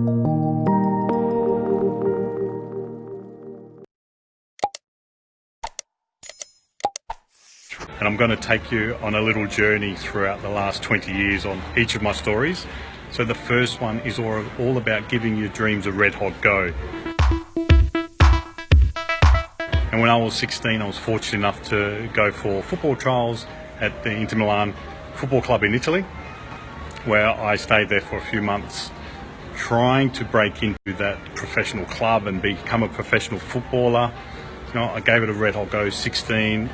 And I'm going to take you on a little journey throughout the last 20 years on each of my stories. So the first one is all about giving your dreams a red hot go. And when I was 16, I was fortunate enough to go for football trials at the Inter Milan football club in Italy, where I stayed there for a few months trying to break into that professional club and become a professional footballer. I gave it a red hot go. 16,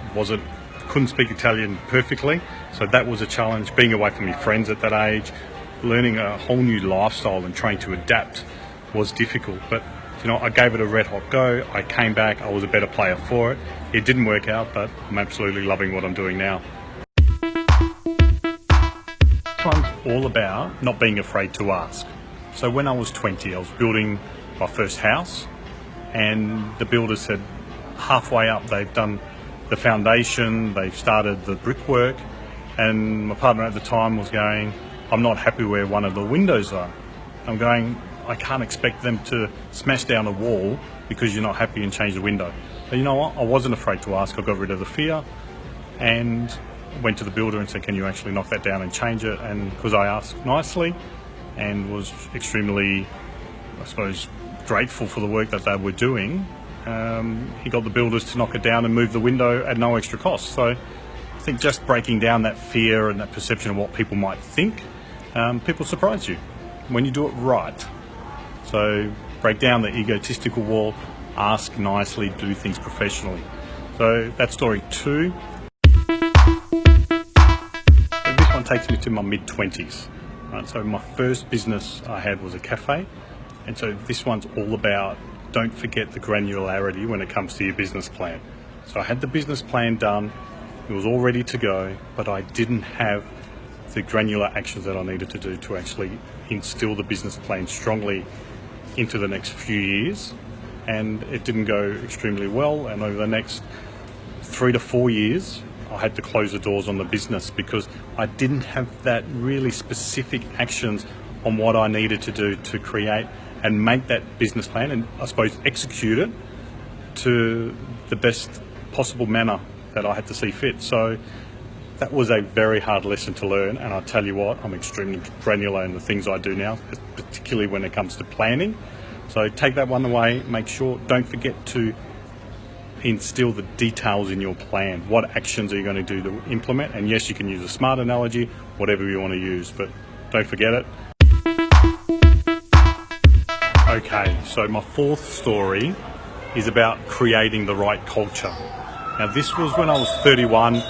couldn't speak Italian perfectly, so that was a challenge. Being away from my friends at that age, learning a whole new lifestyle and trying to adapt was difficult. But I gave it a red hot go. I came back, I was a better player for it. It didn't work out, but I'm absolutely loving what I'm doing now. This one's all about not being afraid to ask. So when I was 20, I was building my first house, and the builder said halfway up they've done the foundation, they've started the brickwork, and my partner at the time was going, I'm not happy where one of the windows are. I'm going, I can't expect them to smash down a wall because you're not happy and change the window. But you know what? I wasn't afraid to ask. I got rid of the fear and went to the builder and said, can you actually knock that down and change it? And because I asked nicely and was extremely, I suppose, grateful for the work that they were doing, he got the builders to knock it down and move the window at no extra cost. So I think just breaking down that fear and that perception of what people might think, people surprise you when you do it right. So break down the egotistical wall, ask nicely, do things professionally. So that's story 2. This one takes me to my mid-20s. Right? So my first business I had was a cafe. And so this one's all about don't forget the granularity when it comes to your business plan. So I had the business plan done, it was all ready to go, but I didn't have the granular actions that I needed to do to actually instill the business plan strongly into the next few years. And it didn't go extremely well, and over the next 3 to 4 years I had to close the doors on the business because I didn't have that really specific actions on what I needed to do to create and make that business plan and I suppose execute it to the best possible manner that I had to see fit. So that was a very hard lesson to learn, and I tell you what, I'm extremely granular in the things I do now, particularly when it comes to planning. So take that one away, make sure, don't forget to instill the details in your plan. What actions are you going to do to implement? And yes, you can use a SMART analogy, whatever you want to use, but don't forget it. Okay, so my 4th story is about creating the right culture. Now this was when I was 31.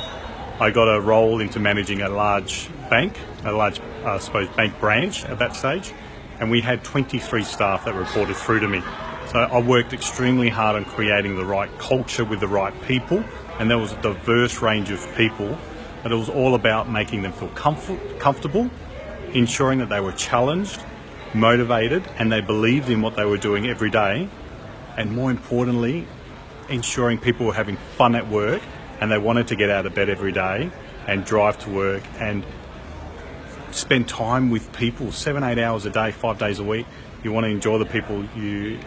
I got a role into managing a large bank, bank branch at that stage, and we had 23 staff that reported through to me. So I worked extremely hard on creating the right culture with the right people, and there was a diverse range of people, but it was all about making them feel comfortable, ensuring that they were challenged, motivated, and they believed in what they were doing every day, and more importantly, ensuring people were having fun at work and they wanted to get out of bed every day and drive to work and spend time with people 7-8 hours a day, 5 days a week. You want to enjoy the people you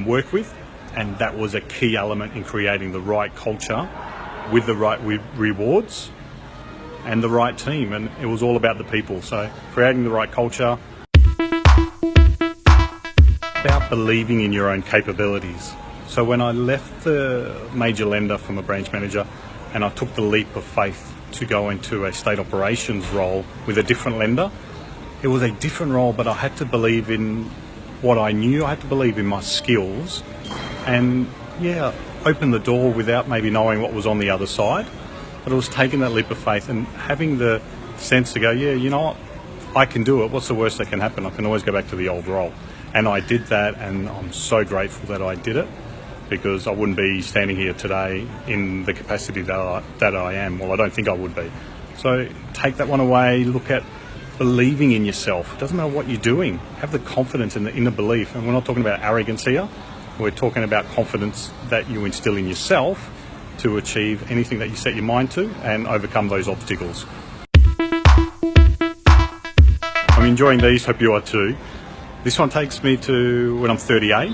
work with, and that was a key element in creating the right culture with the right rewards and the right team, and it was all about the people. So creating the right culture, about believing in your own capabilities. So when I left the major lender from a branch manager and I took the leap of faith to go into a state operations role with a different lender, it was a different role, but I had to believe in what I knew, I had to believe in my skills, and open the door without maybe knowing what was on the other side. But it was taking that leap of faith and having the sense to go, you know what, I can do it. What's the worst that can happen? I can always go back to the old role. And I did that, and I'm so grateful that I did it, because I wouldn't be standing here today in the capacity that I am. Well, I don't think I would be. So take that one away, look at believing in yourself. It doesn't matter what you're doing. Have the confidence and the inner belief. And we're not talking about arrogance here. We're talking about confidence that you instill in yourself to achieve anything that you set your mind to and overcome those obstacles. I'm enjoying these, hope you are too. This one takes me to when I'm 38,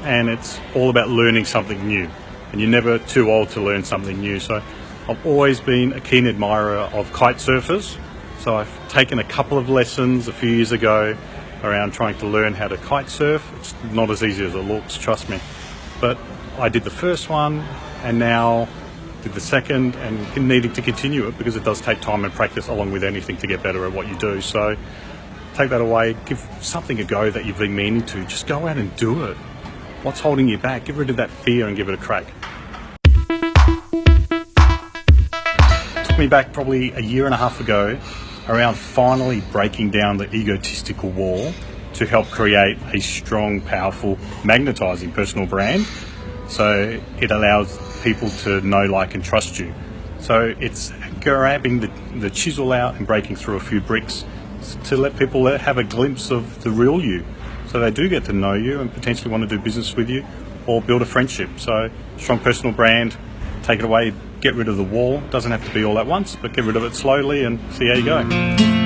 and it's all about learning something new. And you're never too old to learn something new. So I've always been a keen admirer of kite surfers. So I've taken a couple of lessons a few years ago around trying to learn how to kite surf. It's not as easy as it looks, trust me. But I did the first one, and now did the second, and needing to continue it because it does take time and practice along with anything to get better at what you do. So take that away, give something a go that you've been meaning to. Just go out and do it. What's holding you back? Get rid of that fear and give it a crack. It took me back probably a year and a half ago around finally breaking down the egotistical wall to help create a strong, powerful, magnetizing personal brand. So it allows people to know, like, and trust you. So it's grabbing the chisel out and breaking through a few bricks to let people have a glimpse of the real you. So they do get to know you and potentially want to do business with you or build a friendship. So strong personal brand, take it away, get rid of the wall. Doesn't have to be all at once, but get rid of it slowly and see how you go.